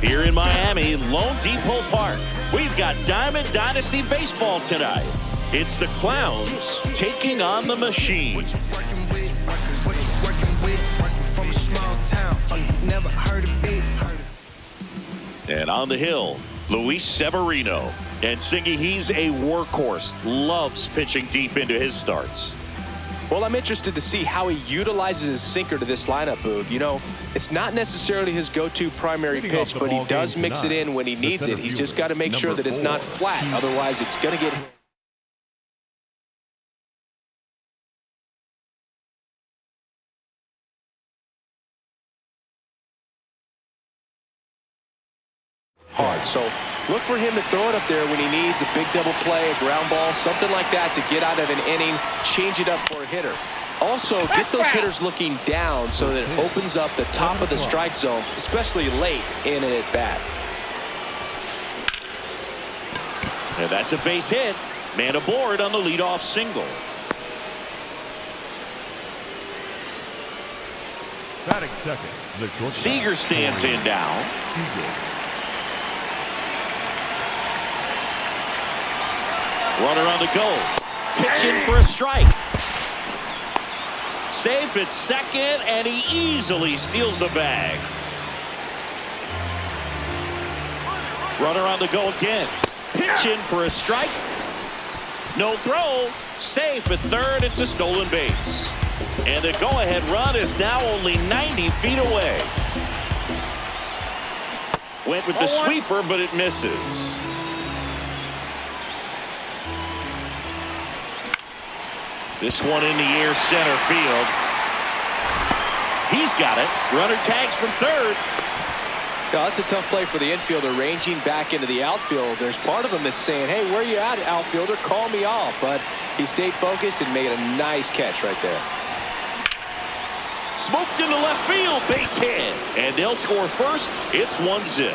Here in Miami, Lone Depot Park, we've got Diamond Dynasty Baseball tonight. It's the Clowns taking on the Machine. And on the hill, Luis Severino. And Singy, he's a workhorse, loves pitching deep into his starts. Well, I'm interested to see how he utilizes his sinker to this lineup, Boog. You know, it's not necessarily his go-to primary pitch, but he does mix it in when he needs it. He's just got to make sure that it's not flat. Otherwise, it's going to get hard. So look for him to throw it up there when he needs a big double play, a ground ball, something like that to get out of an inning, change it up for a hitter. Also, get those hitters looking down so that it opens up the top of the strike zone, especially late in an at-bat. And that's a base hit. Man aboard on the leadoff single. Batting second, Seager stands in now. Runner on the go. Pitching for a strike. Safe at second, and he easily steals the bag. Runner on the go again. Pitching for a strike. No throw. Safe at third. It's a stolen base. And the go-ahead run is now only 90 feet away. Went with the sweeper, but it misses. This one in the air, center field. He's got it. Runner tags from third. No, that's a tough play for the infielder, ranging back into the outfield. There's part of him that's saying, hey, where you at, outfielder? Call me off. But he stayed focused and made a nice catch right there. Smoked into left field, base hit. And they'll score first. It's 1-0.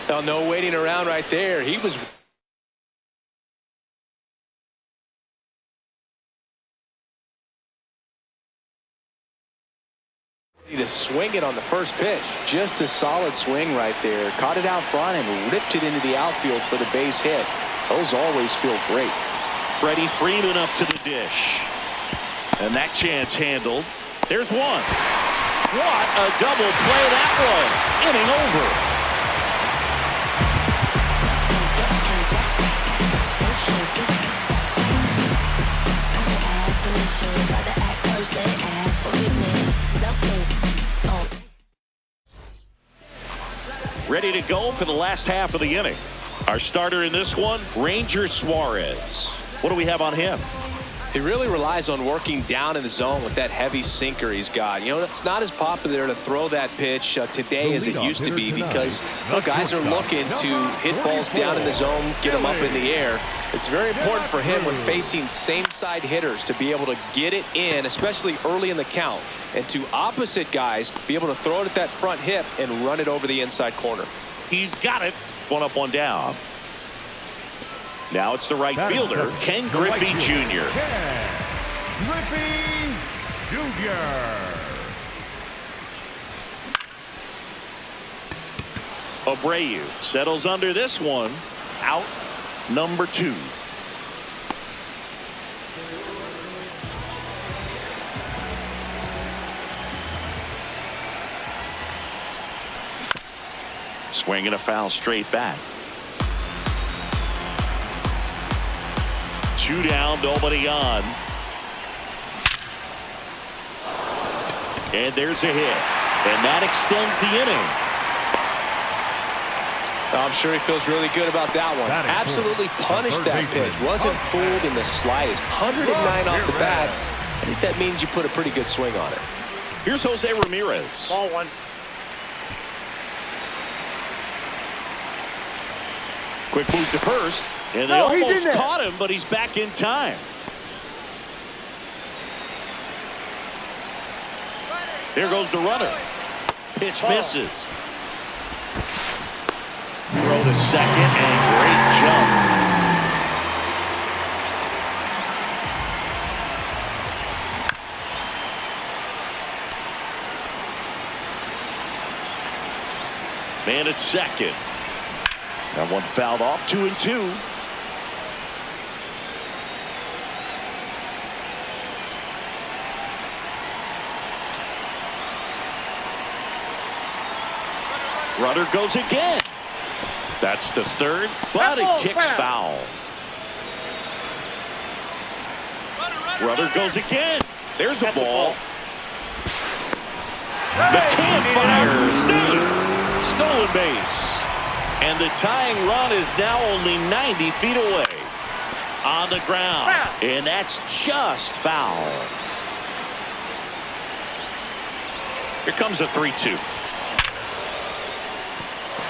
Now, no waiting around right there. He was... to swing it on the first pitch. Just a solid swing right there. Caught it out front and ripped it into the outfield for the base hit. Those always feel great. Freddie Freeman up to the dish. And that chance handled. There's one. What a double play that was. Inning over. Ready to go for the last half of the inning. Our starter in this one, Ranger Suarez. What do we have on him? He really relies on working down in the zone with that heavy sinker he's got. You know, it's not as popular to throw that pitch today as it used to be because guys are looking to hit balls down in the zone, get them up in the air. It's very important for him when facing same-side hitters to be able to get it in, especially early in the count, and to opposite guys be able to throw it at that front hip and run it over the inside corner. He's got it. One up, one down. Now it's the right fielder, Ken Griffey Jr. Griffey Jr. Abreu settles under this one. Out number 2. Swinging a foul straight back. 2 down, nobody on. And there's a hit. And that extends the inning. I'm sure he feels really good about that one. Absolutely punished that pitch. Wasn't fooled in the slightest. 109 off the bat. I think that means you put a pretty good swing on it. Here's Jose Ramirez. Ball one. Quick move to first. And they almost caught him, but he's back in time. There goes the runner. Pitch misses. Throw to second and great jump. Man at second. That one fouled off. 2-2. Runner goes again. That's to third, but he kicks foul. Runner goes again. There's a ball. McCann fires. Save. Stolen base. And the tying run is now only 90 feet away. On the ground. And that's just foul. Here comes a 3-2.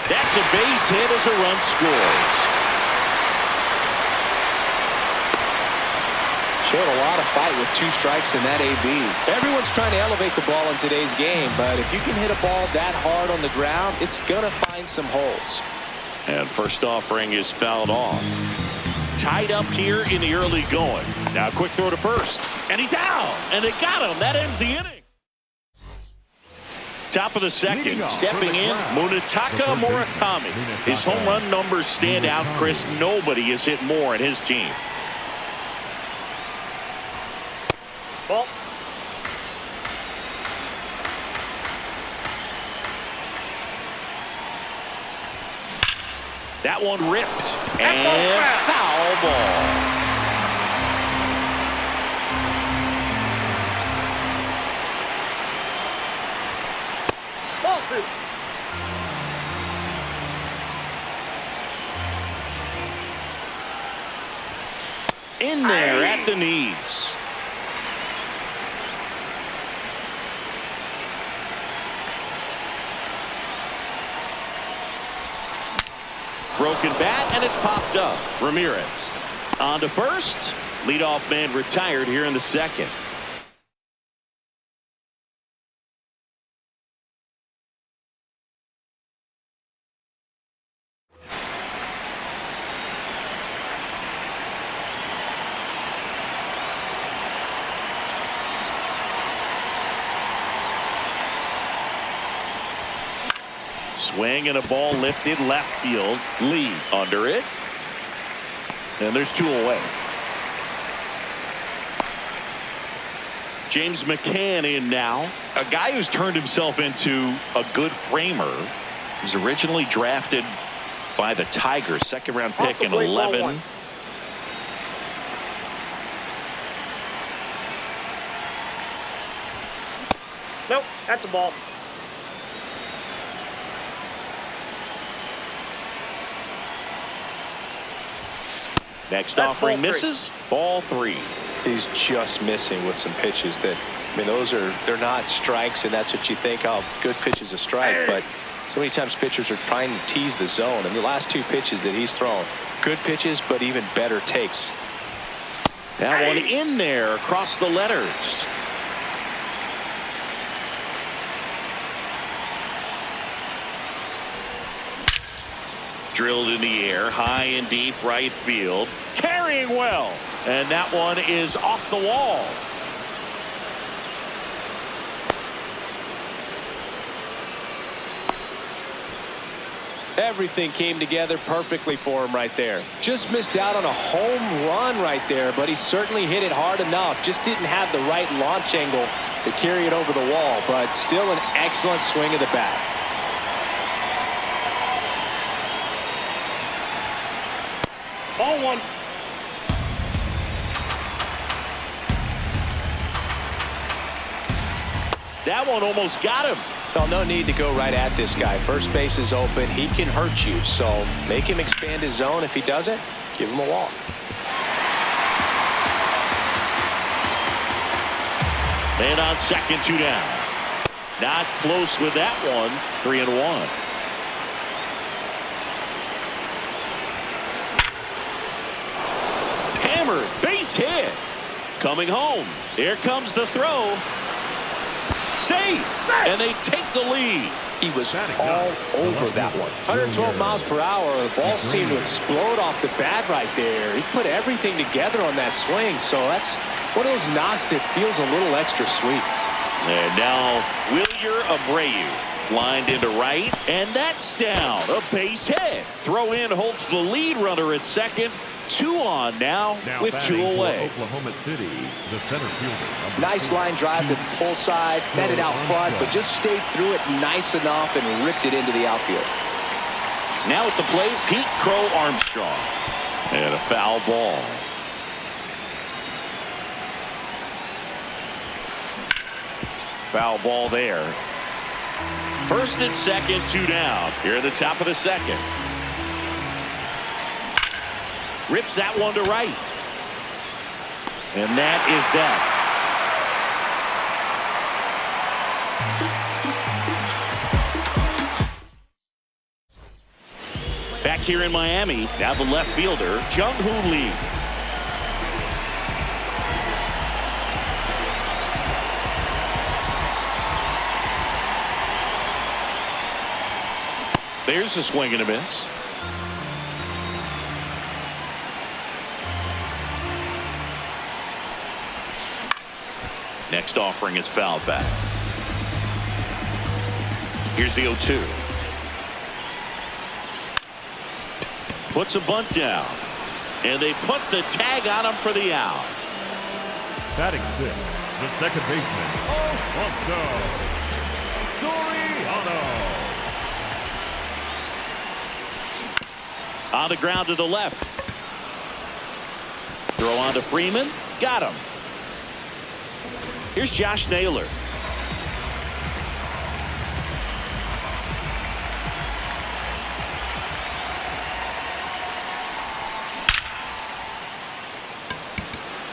That's a base hit as a run scores. Showed a lot of fight with 2 strikes in that AB. Everyone's trying to elevate the ball in today's game, but if you can hit a ball that hard on the ground, it's going to find some holes. And first offering is fouled off. Tied up here in the early going. Now quick throw to first. And he's out. And they got him. That ends the inning. Top of the second, stepping in, Munetaka Murakami. His home run numbers stand out, Chris. Nobody has hit more in his team. Ball. That one ripped. And foul ball. In there at the knees. Broken bat, and it's popped up. Ramirez on to first. Leadoff man retired here in the second. Swing and a ball lifted left field. Lee under it. And there's 2 away. James McCann in now. A guy who's turned himself into a good framer. He was originally drafted by the Tigers. 2nd round pick in 11. Nope, that's a ball. Next That's offering ball 3. misses. Ball 3. He's just missing with some pitches that, I mean, they're not strikes, and that's what you think, oh, good pitch is a strike, but so many times pitchers are trying to tease the zone, and the last 2 pitches that he's thrown, good pitches, but even better takes. That one in there across the letters. Drilled in the air, high and deep right field. Carrying well. And that one is off the wall. Everything came together perfectly for him right there. Just missed out on a home run right there, but he certainly hit it hard enough. Just didn't have the right launch angle to carry it over the wall, but still an excellent swing of the bat. Ball 1. That one almost got him. Well, no need to go right at this guy. First base is open. He can hurt you, so make him expand his zone. If he doesn't, give him a walk. Man on second, 2 down. Not close with that one. 3-1. Hammered, base hit. Coming home. Here comes the throw. Safe. And they take the lead. He was all over that one. 112 miles per hour. The ball seemed to explode off the bat right there. He put everything together on that swing, so that's one of those knocks that feels a little extra sweet. And now Wilyer Abreu. Lined into right, and that's down. A base hit. Throw in holds the lead runner at second. 2 on now with 2 away. Oklahoma City, the center fielder. Nice line drive to the pull side, met it out front, but just stayed through it nice enough and ripped it into the outfield. Now at the plate, Pete Crow Armstrong. And a foul ball. Foul ball there. First and second, 2 down. Here at the top of the second. Rips that one to right. And that is that. Back here in Miami, now the left fielder, Jung-Hoo Lee. There's a swing and a miss. Next offering is fouled back. Here's the 0-2. Puts a bunt down. And they put the tag on him for the out. Batting 6, the second baseman, Soriano. On the ground to the left. Throw on to Freeman. Got him. Here's Josh Naylor.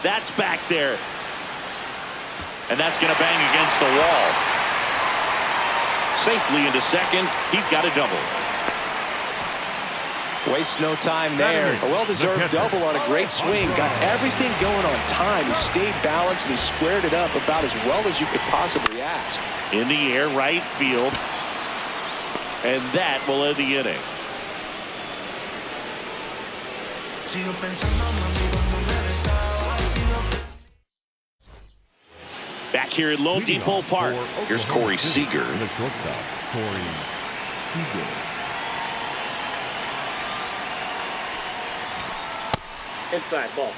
That's back there. And that's going to bang against the wall. Safely into second. He's got a double. Wastes no time there. A well-deserved double on a great swing. Got everything going on time. He stayed balanced and he squared it up about as well as you could possibly ask. In the air, right field. And that will end the inning. Back here at Lone Depot Park. Here's Corey Seager. The shortstop, Corey Seager. Inside ball.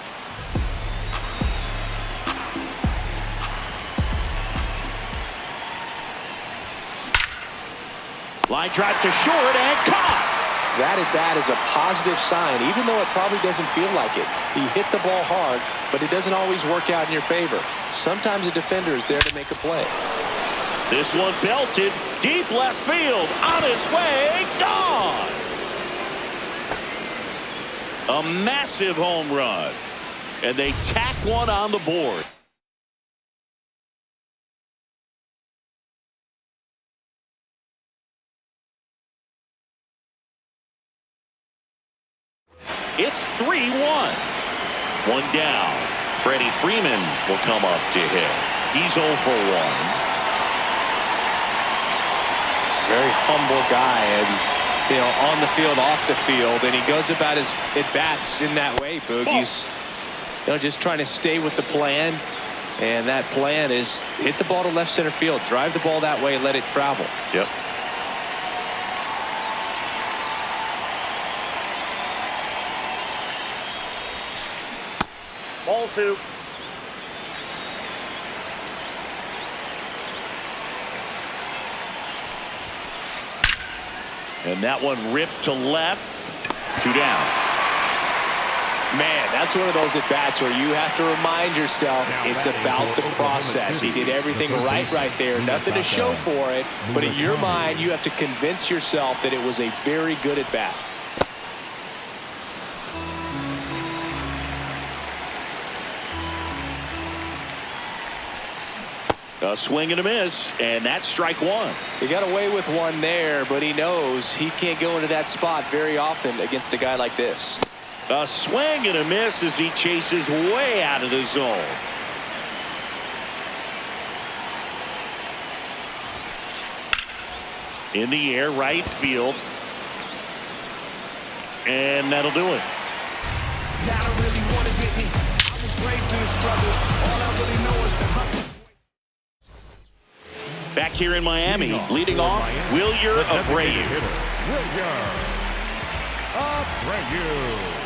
Line drive to short and caught. That at bat is a positive sign, even though it probably doesn't feel like it. He hit the ball hard, but it doesn't always work out in your favor. Sometimes a defender is there to make a play. This one belted deep left field. On its way, gone. A massive home run. And they tack one on the board. It's 3-1. One down. Freddie Freeman will come up to hit. He's 0 for 1. Very humble guy, and you know, on the field, off the field, and he goes about his at-bats in that way, Boog. He's just trying to stay with the plan, and that plan is hit the ball to left center field, drive the ball that way, and let it travel. Yep. Ball 2. And that one ripped to left. 2 down. Man, that's one of those at-bats where you have to remind yourself it's about the process. He did everything right there. Nothing to show for it. But in your mind, you have to convince yourself that it was a very good at-bat. A swing and a miss, and that's strike 1. He got away with one there, but he knows he can't go into that spot very often against a guy like this. A swing and a miss as he chases way out of the zone. In the air, right field. And that'll do it. Y'all don't really want to get me. I was raised in the struggle. All I really know is the hustle. Back here in Miami, leading for off, Miami, Wilyer the designated Abreu. hitter, Wilyer Abreu.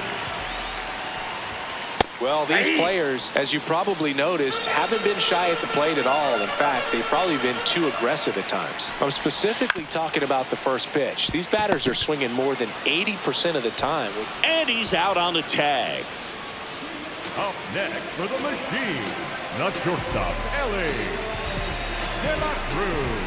Well, these players, as you probably noticed, haven't been shy at the plate at all. In fact, they've probably been too aggressive at times. I'm specifically talking about the first pitch. These batters are swinging more than 80% of the time. And he's out on the tag. Up next for the machine, the shortstop, Ellie De La Cruz.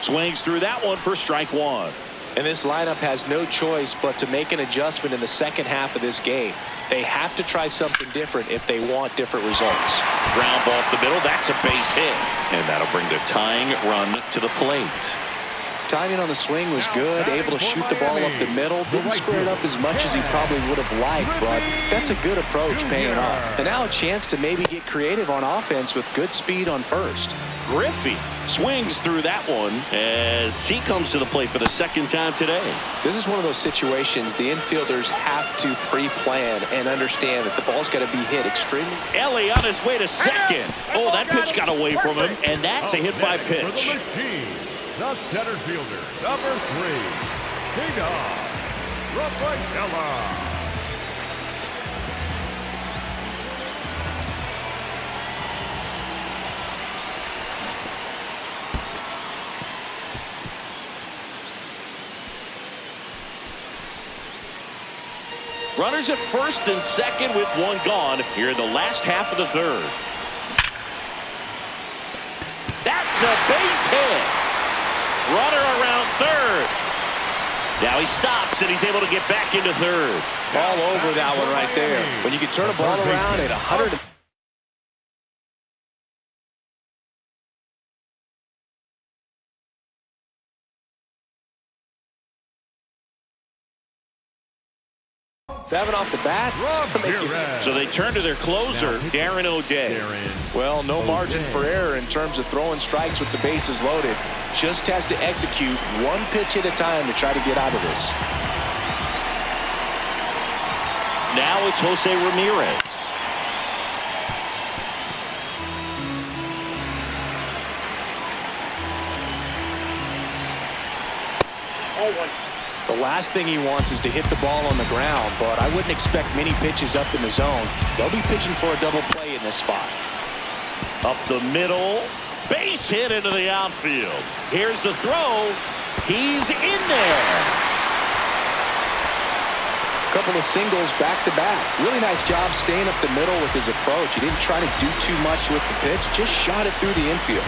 Swings through that one for strike one. And this lineup has no choice but to make an adjustment in the second half of this game. They have to try something different if they want different results. Ground ball up the middle. That's a base hit. And that'll bring the tying run to the plate. Timing on the swing was good, able to shoot the ball up the middle. Didn't square it up as much as he probably would have liked, but that's a good approach paying off. And now a chance to maybe get creative on offense with good speed on first. Griffey swings through that one as he comes to the plate for the second time today. This is one of those situations the infielders have to pre-plan and understand that the ball's got to be hit extremely. Ellie on his way to second. Oh, that pitch got away from him, and that's a hit by pitch. The center fielder, number 3, Rafaela. Runners at first and second with one gone here in the last half of the third. That's a base hit. Runner around third. Now he stops and he's able to get back into third. All over that one right there. When you can turn a ball around at 100. Seven off the bat. So they turn to their closer, Darren O'Day. Well, no margin for error in terms of throwing strikes with the bases loaded. Just has to execute one pitch at a time to try to get out of this. Now it's Jose Ramirez. The last thing he wants is to hit the ball on the ground, but I wouldn't expect many pitches up in the zone. They'll be pitching for a double play in this spot. Up the middle. Base hit into the outfield. Here's the throw. He's in there. Couple of singles back-to-back. Really nice job staying up the middle with his approach. He didn't try to do too much with the pitch, just shot it through the infield.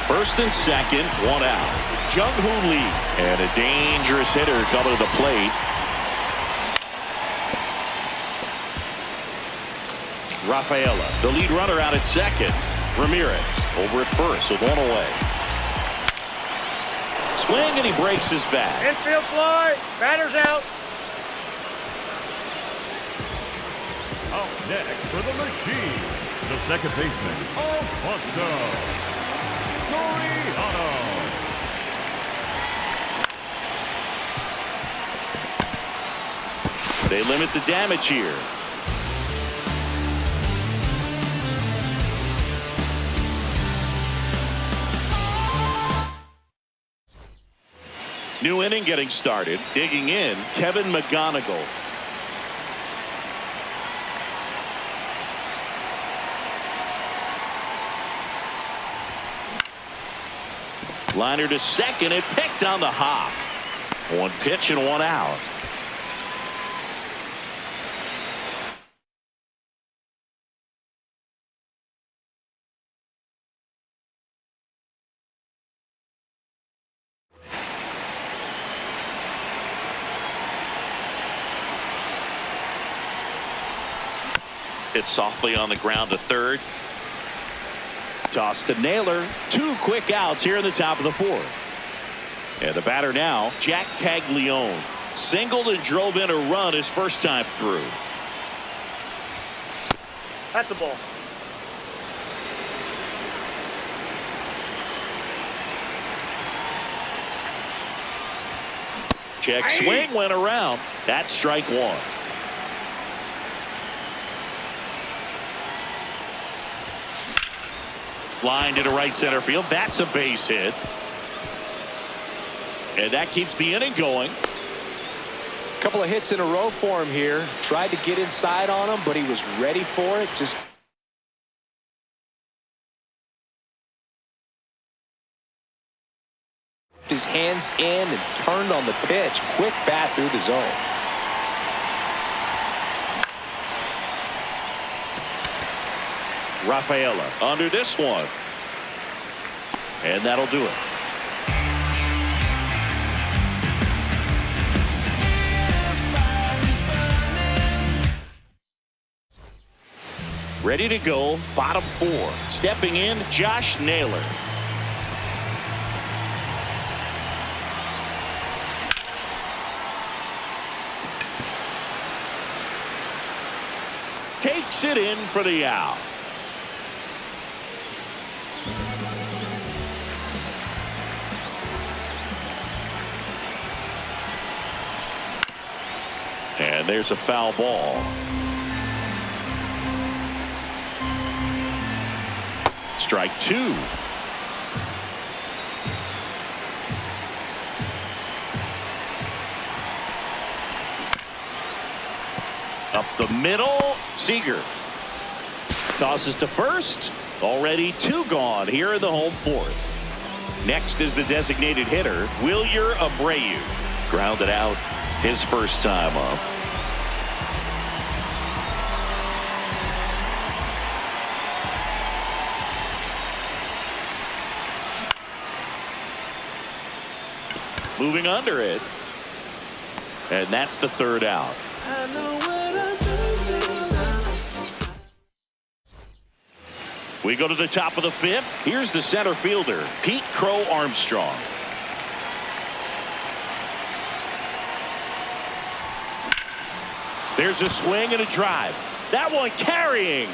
First and second, one out. Jung-Hoo Lee. And a dangerous hitter coming to the plate. Rafaela, the lead runner out at second. Ramirez over at first with one away. Swing and he breaks his back. Infield fly. Batter's out. Up next for the machine, the second baseman, Alfonso Soriano. They limit the damage here. New inning getting started. Digging in, Kevin McGonigal. Liner to second. It picked on the hop. One pitch and one out. Hit softly on the ground to third. Toss to Naylor. Two quick outs here in the top of the fourth. And the batter now, Jack Caglione. Singled and drove in a run his first time through. That's a ball. Check swing went around. That's strike one. Line to right center field. That's a base hit. And that keeps the inning going. Couple of hits in a row for him here. Tried to get inside on him, but he was ready for it. Just his hands in and turned on the pitch. Quick bat through the zone. Rafaela under this one. And that'll do it. Ready to go, bottom four. Stepping in, Josh Naylor. Takes it in for the out. And there's a foul ball. Strike two. Up the middle, Seager tosses to first. Already two gone here in the home fourth. Next is the designated hitter, Wilyer Abreu. Grounded out his first time up. Moving under it. And that's the third out. I know what I'm doing. We go to the top of the fifth. Here's the center fielder, Pete Crow Armstrong. There's a swing and a drive. That one carrying.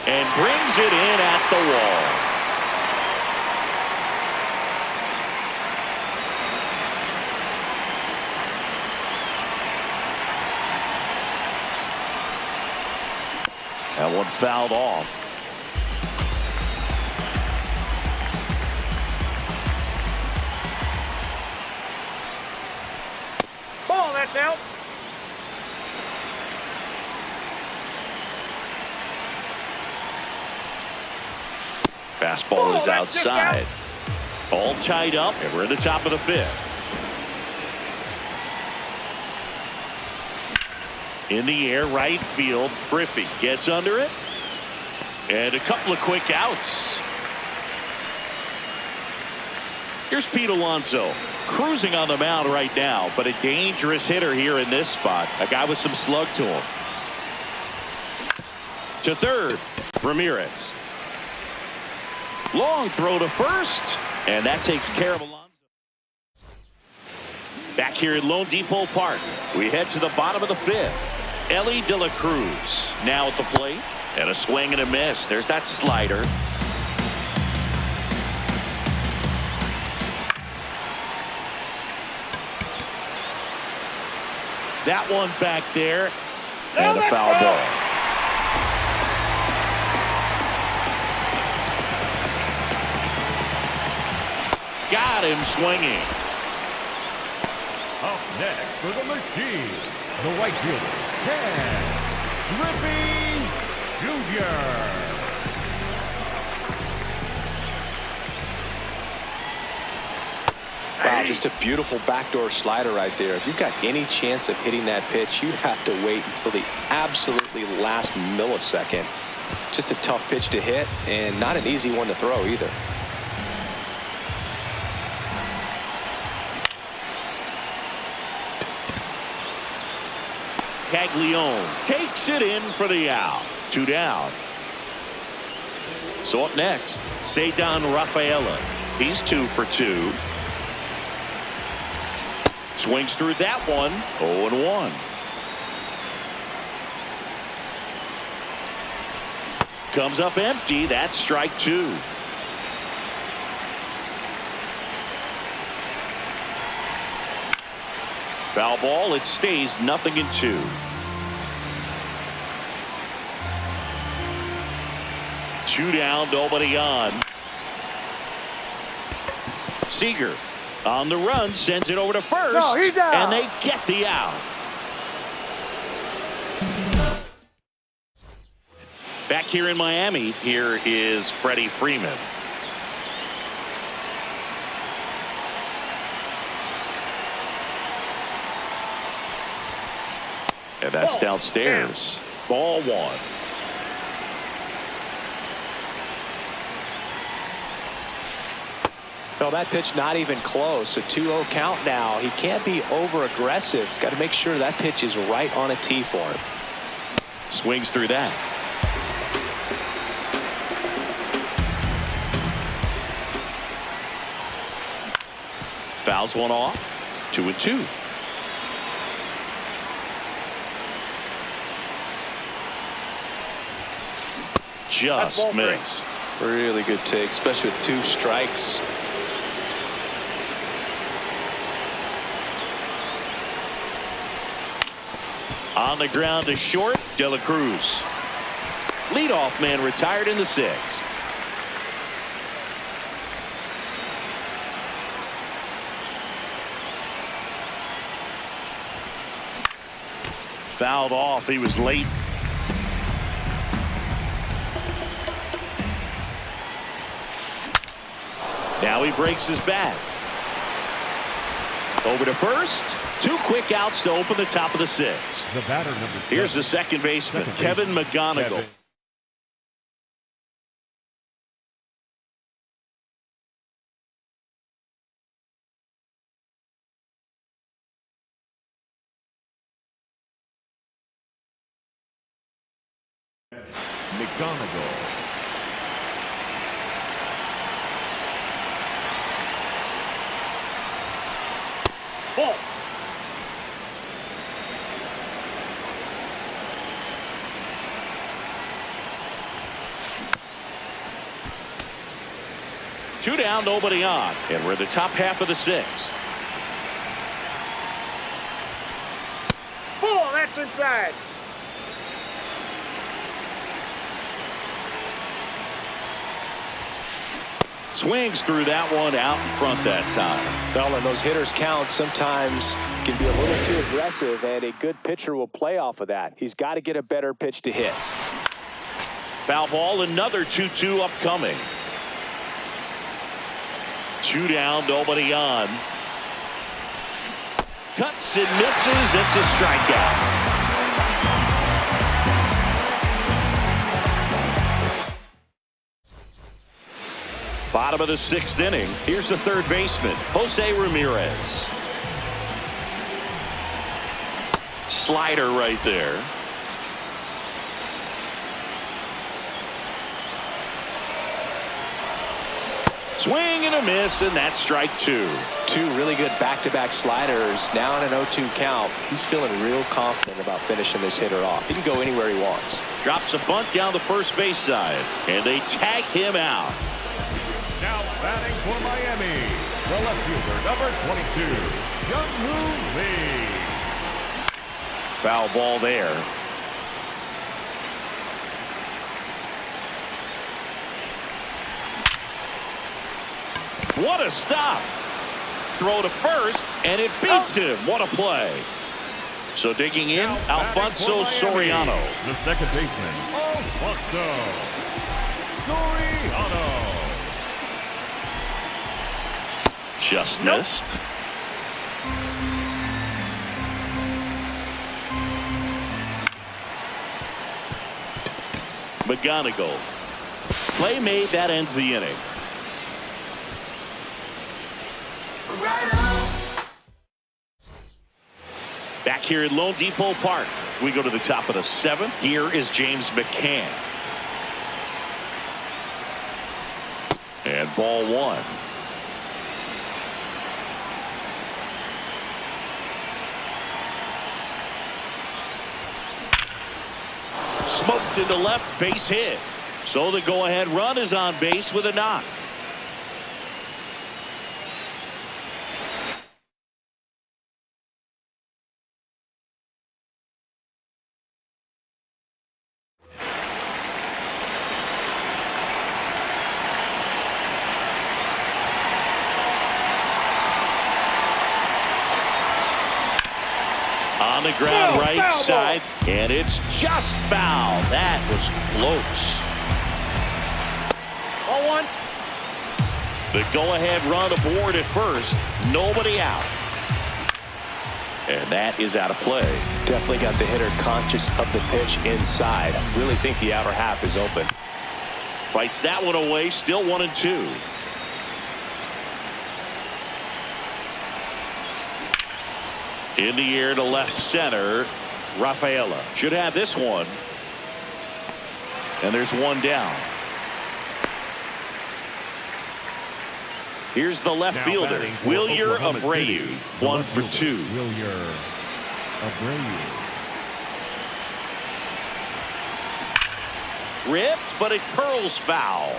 And brings it in at the wall. That one fouled off. Ball, that's out. Fastball is outside. All tied up, and we're in the top of the fifth. In the air, right field. Griffey gets under it. And a couple of quick outs. Here's Pete Alonso cruising on the mound right now, but a dangerous hitter here in this spot. A guy with some slug to him. To third, Ramirez. Long throw to first, and that takes care of Alonso. Back here at Lone Depot Park, we head to the bottom of the fifth. Ellie De La Cruz now at the plate, and a swing and a miss. There's that slider. That one back there, and a foul ball. Got him swinging. Up next for the machine, the right fielder, Ken Griffey Jr. Wow, just a beautiful backdoor slider right there. If you've got any chance of hitting that pitch, you have to wait until the absolutely last millisecond. Just a tough pitch to hit, and not an easy one to throw either. Caglione takes it in for the out. Two down. So up next, Ceddanne Rafaela. He's 2 for 2. Swings through that one. 0-1. Comes up empty. That's strike 2. Foul ball. It stays 0-2. 2 down, nobody on. Seager on the run, sends it over to first. No, he's out. And they get the out. Back here in Miami, here is Freddie Freeman. And that's downstairs. Ball 1. Well, that pitch not even close. A 2-0 count now. He can't be over aggressive. He's got to make sure that pitch is right on a tee for him. Swings through that. Fouls one off. 2-2. Just missed. Really good take, especially with 2 strikes. On the ground to short, De La Cruz. Leadoff man retired in the 6th. Fouled off. He was late. Now he breaks his bat. Over to first. 2 quick outs to open the top of the 6th. The batter number 7. Here's the second baseman, Kevin McGonigal. McGonigal. Ball. Two down, nobody on. And we're in the top half of the 6th. Ball, that's inside. Swings through that one out in front that time. Well, and those hitters count sometimes can be a little too aggressive, and a good pitcher will play off of that. He's got to get a better pitch to hit. Foul ball, another 2-2 upcoming. 2 down, nobody on. Cuts and misses. It's a strikeout. Bottom of the 6th inning. Here's the third baseman, Jose Ramirez. Slider right there. Swing and a miss, and that's strike 2. 2 really good back-to-back sliders. Now in an 0-2 count. He's feeling real confident about finishing this hitter off. He can go anywhere he wants. Drops a bunt down the first base side, and they tag him out. Now batting for Miami, the left fielder, number 22, Young-Hoo Lee. Foul ball there. What a stop. Throw to first, and it beats him. What a play. So digging in, Alfonso Soriano. The second baseman, Alfonso Soriano. Just missed. McGonigal. Play made, that ends the inning. Back here at Lone Depot Park, we go to the top of the 7th. Here is James McCann. And ball 1. Smoked into left, base hit. So the go-ahead run is on base with a knock. On the ground, Foul, right foul side, and it's just foul. That was close. 0-1. The go-ahead run aboard at first. Nobody out. And that is out of play. Definitely got the hitter conscious of the pitch inside. Really think the outer half is open. Fights that one away. Still 1-2. In the air to left center. Rafaela should have this one. And there's one down. Here's the left fielder, Wilyer Abreu, 1 for 2. Wilyer Abreu. Ripped, but it curls foul.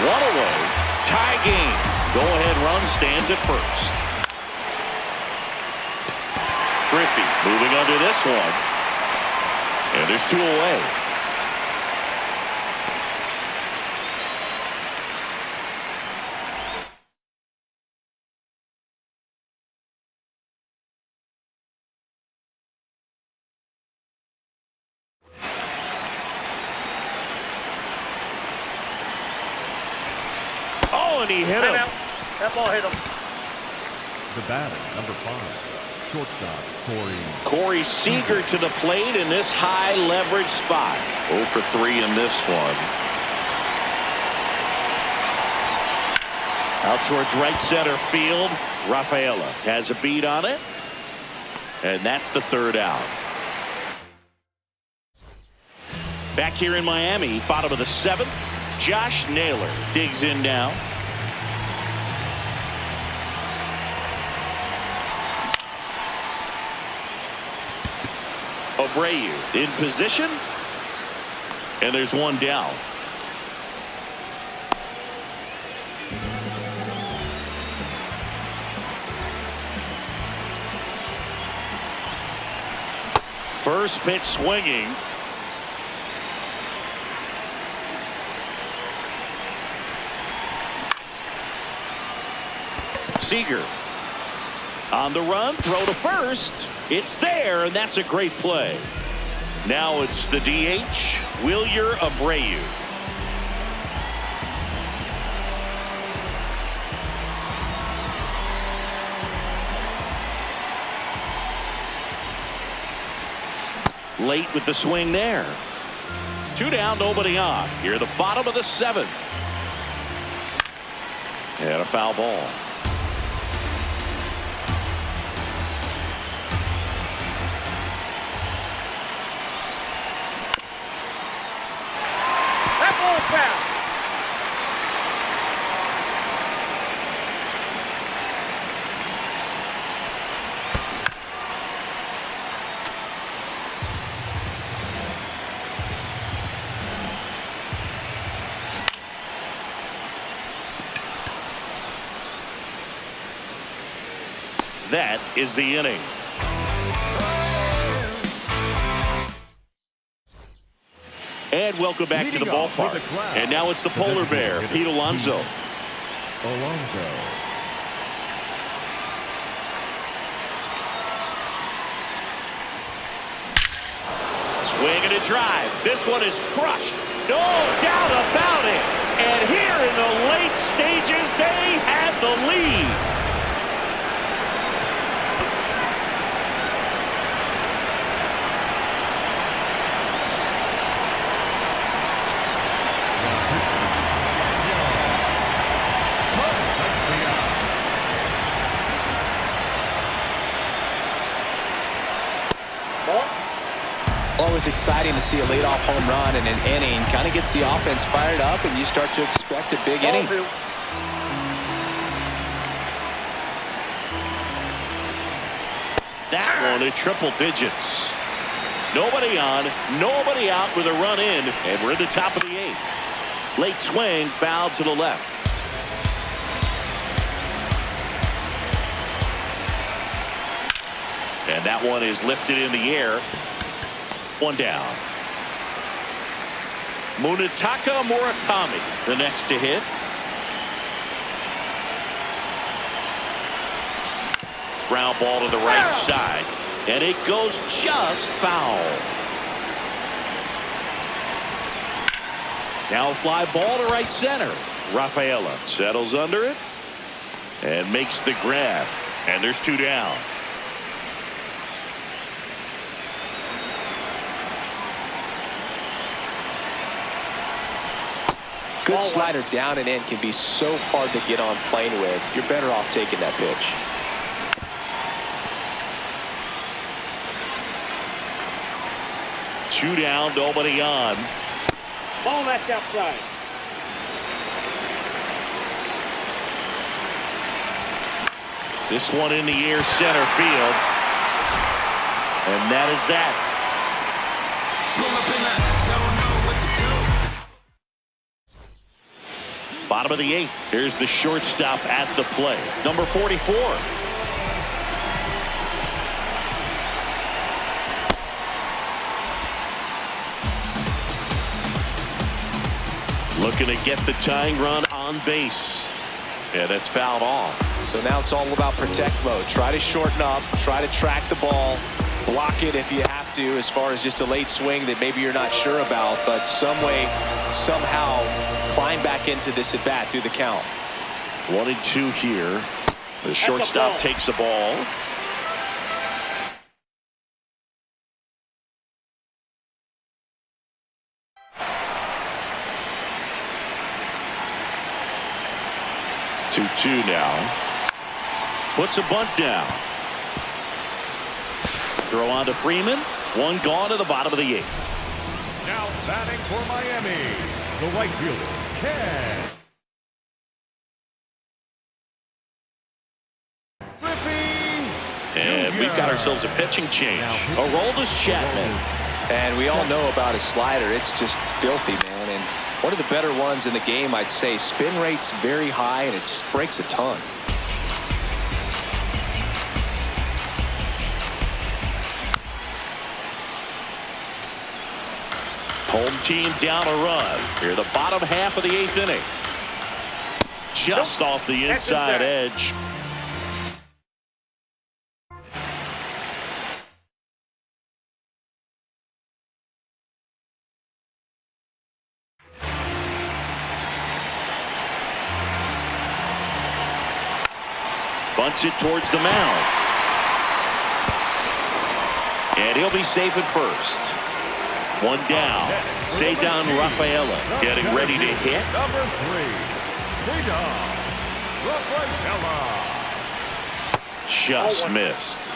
One away. Tie game. Go-ahead run stands at first. Griffey moving under this one. And there's 2 away. Oh, and he hit him. Timeout. That ball hit him. The batter, number 5, shortstop Corey Seager to the plate in this high leverage spot. 0 for 3 in this one. Out towards right center field. Rafaela has a beat on it. And that's the 3rd out. Back here in Miami, bottom of the 7th. Josh Naylor digs in now. Abreu in position. And there's one down. First pitch swinging. Seager on the run, throw to first. It's there, and that's a great play. Now it's the DH, Wilyer Abreu. Late with the swing there. 2 down, nobody on. Here at the bottom of the 7th. And a foul ball. That ball foul. That is the inning. And welcome back to the ballpark. And now it's the polar bear, Pete Alonso. Swing and a drive. This one is crushed. No doubt about it. And here in the late stages, they have the lead. Always exciting to see a leadoff home run in an inning. Kind of gets the offense fired up, and you start to expect a big inning. That one at triple digits. Nobody on, nobody out with a run in, and we're at the top of the 8th. Late swing, foul to the left. And that one is lifted in the air. One down. Munetaka Murakami, the next to hit. Ground ball to the right side. And it goes just foul. Now a fly ball to right center. Rafaela settles under it and makes the grab. And there's 2 down. Good slider down and in can be so hard to get on plane with. You're better off taking that pitch. Two down, nobody on. Ball that's outside. This one in the air, center field. And that is that. Bottom of the 8th. Here's the shortstop at the plate. Number 44. Looking to get the tying run on base. Yeah, that's fouled off. So now it's all about protect mode. Try to shorten up, try to track the ball, block it if you have to, as far as just a late swing that maybe you're not sure about, but some way, somehow climb back into this at bat through the count. 1-2 here. The shortstop takes the ball. Two now. Puts a bunt down. Throw on to Freeman. One gone to the bottom of the 8th. Now batting for Miami, the right fielder, Ken. And we've got ourselves a pitching change. Aroldis Chapman. And we all know about his slider. It's just filthy, man. And one of the better ones in the game, I'd say. Spin rate's very high, and it just breaks a ton. Home team down a run. Here, the bottom half of the 8th inning. Just off the inside edge. Bunts it towards the mound. And he'll be safe at first. One down. Ceddanne Rafaela getting ready to hit. Number 3, Ceddanne Rafaela. Just missed.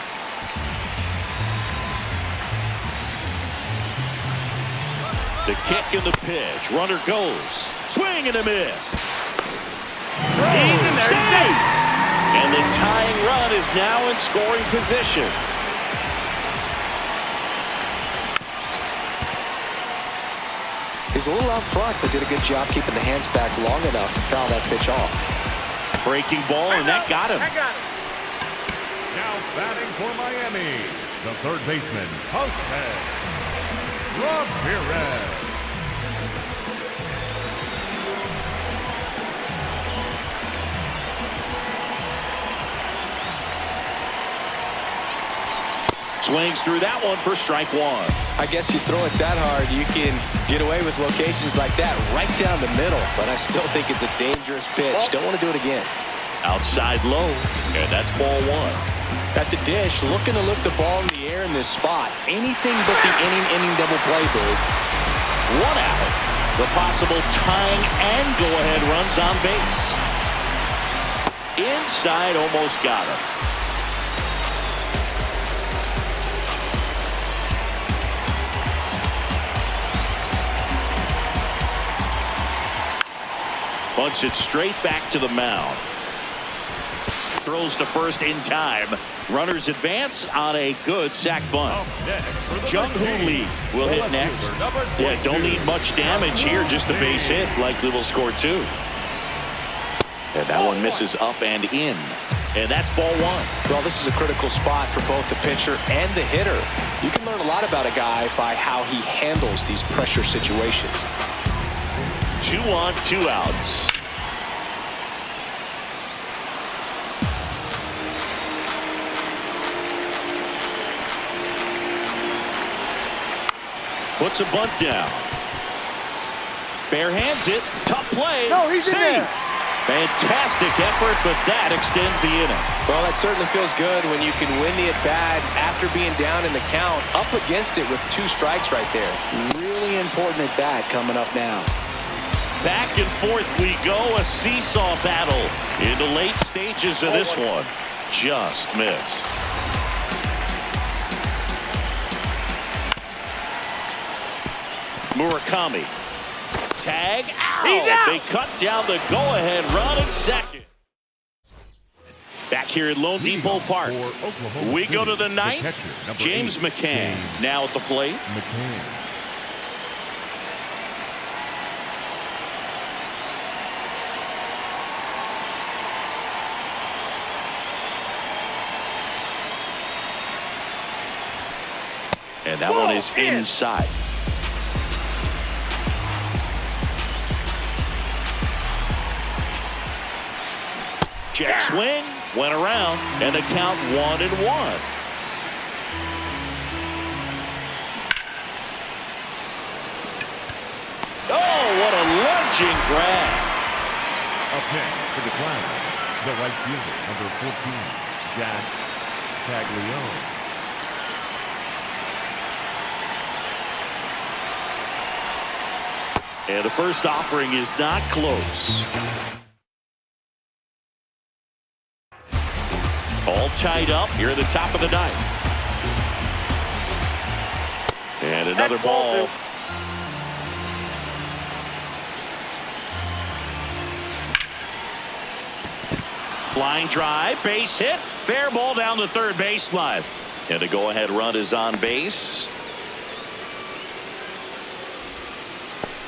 The kick and the pitch. Runner goes. Swing and a miss. Save! And the tying run is now in scoring position. He's a little out front, but did a good job keeping the hands back long enough to foul that pitch off. Breaking ball, and that got him. Now batting for Miami, the third baseman, Jose Ramirez. Swings through that one for strike one. I guess you throw it that hard, you can get away with locations like that right down the middle, but I still think it's a dangerous pitch. Don't want to do it again. Outside low, and that's ball one. At the dish, looking to lift the ball in the air in this spot. Anything but the inning double play, Bird. One out. The possible tying and go-ahead runs on base. Inside, almost got him. Bunts it straight back to the mound. Throws to first in time. Runners advance on a good sac bunt. Jung-Hoo Lee will hit next. Yeah, don't need much damage here, just a base hit. Likely will score 2. And that one misses up and in. And that's ball one. Well, this is a critical spot for both the pitcher and the hitter. You can learn a lot about a guy by how he handles these pressure situations. 2 on, 2 outs. Puts a bunt down. Bare hands it. Tough play. No, he's in Save. there. Fantastic effort, but that extends the inning. Well, that certainly feels good when you can win the at-bat after being down in the count, up against it with 2 strikes right there. Really important at-bat coming up now. Back and forth we go, a seesaw battle in the late stages of this one. Just missed. Murakami. Tag out. He's out. They cut down the go-ahead run at second. Back here at Lone Depot Park. We go to the ninth. James McCann now at the plate. And that one is inside. Check swing, went around, and the count 1-1. Oh, what a lunging grab. Up next for the Clowns, the right fielder, number 14, Jack Taglione. And the first offering is not close. All tied up here at the top of the ninth. And another ball. Line drive, base hit, fair ball down the third baseline. And a go-ahead run is on base.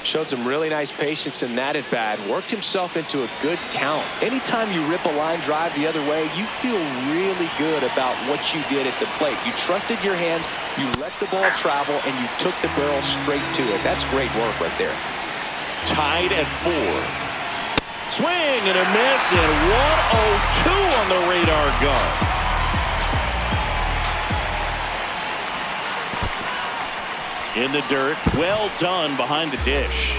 Showed some really nice patience in that at-bat. Worked himself into a good count. Anytime you rip a line drive the other way, you feel really good about what you did at the plate. You trusted your hands, you let the ball travel, and you took the barrel straight to it. That's great work right there. Tied at 4. Swing and a miss, and 102 on the radar gun. In the dirt, well done behind the dish.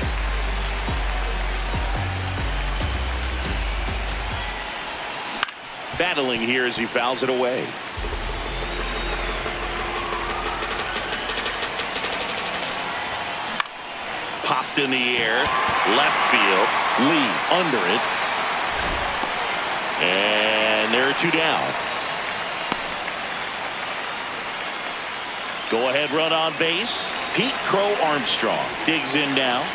Battling here as he fouls it away. Popped in the air, left field, Lee under it. And there are 2 down. Go-ahead run on base. Pete Crow Armstrong digs in now.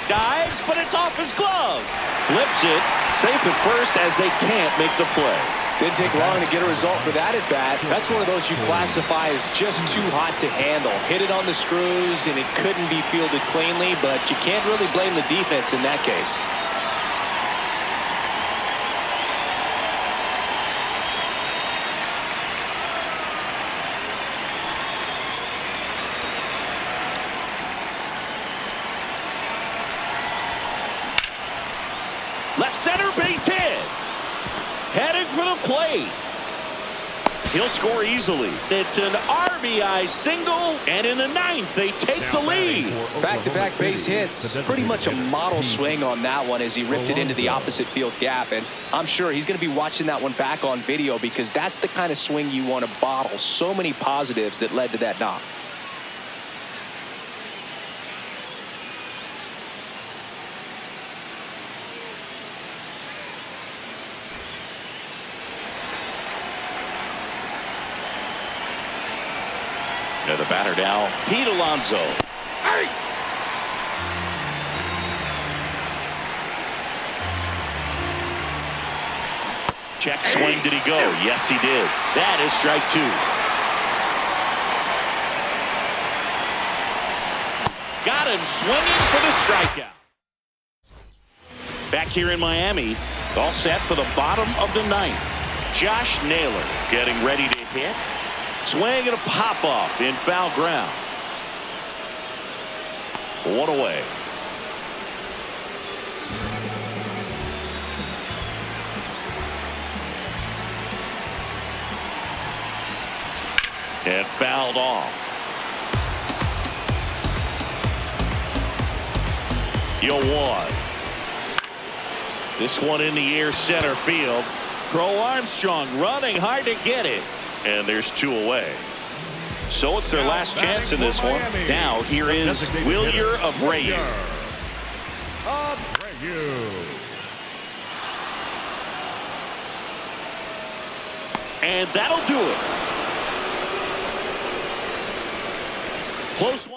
Dives, but it's off his glove. Flips it. Safe at first as they can't make the play. Didn't take long to get a result for that at bat. That's one of those you classify as just too hot to handle. Hit it on the screws, and it couldn't be fielded cleanly, but you can't really blame the defense in that case. Left center base hit. Heading for the plate. He'll score easily. It's an RBI single, and in the ninth, they take the lead. Back-to-back base hits. Pretty much a model swing on that one as he ripped it into the opposite field gap. And I'm sure he's going to be watching that one back on video because that's the kind of swing you want to bottle. So many positives that led to that knock. And the batter now, Pete Alonso. Hey! Check swing, did he go? Yes, he did. That is strike 2. Got him swinging for the strikeout. Back here in Miami, all set for the bottom of the ninth. Josh Naylor getting ready to hit. Swing and a pop-off in foul ground. 1 away. And fouled off. You'll one. This one in the air center field. Crow Armstrong running hard to get it. And there's 2 away. So it's their last chance in this one. Now here is Wilyer Abreu. And that'll do it. Close.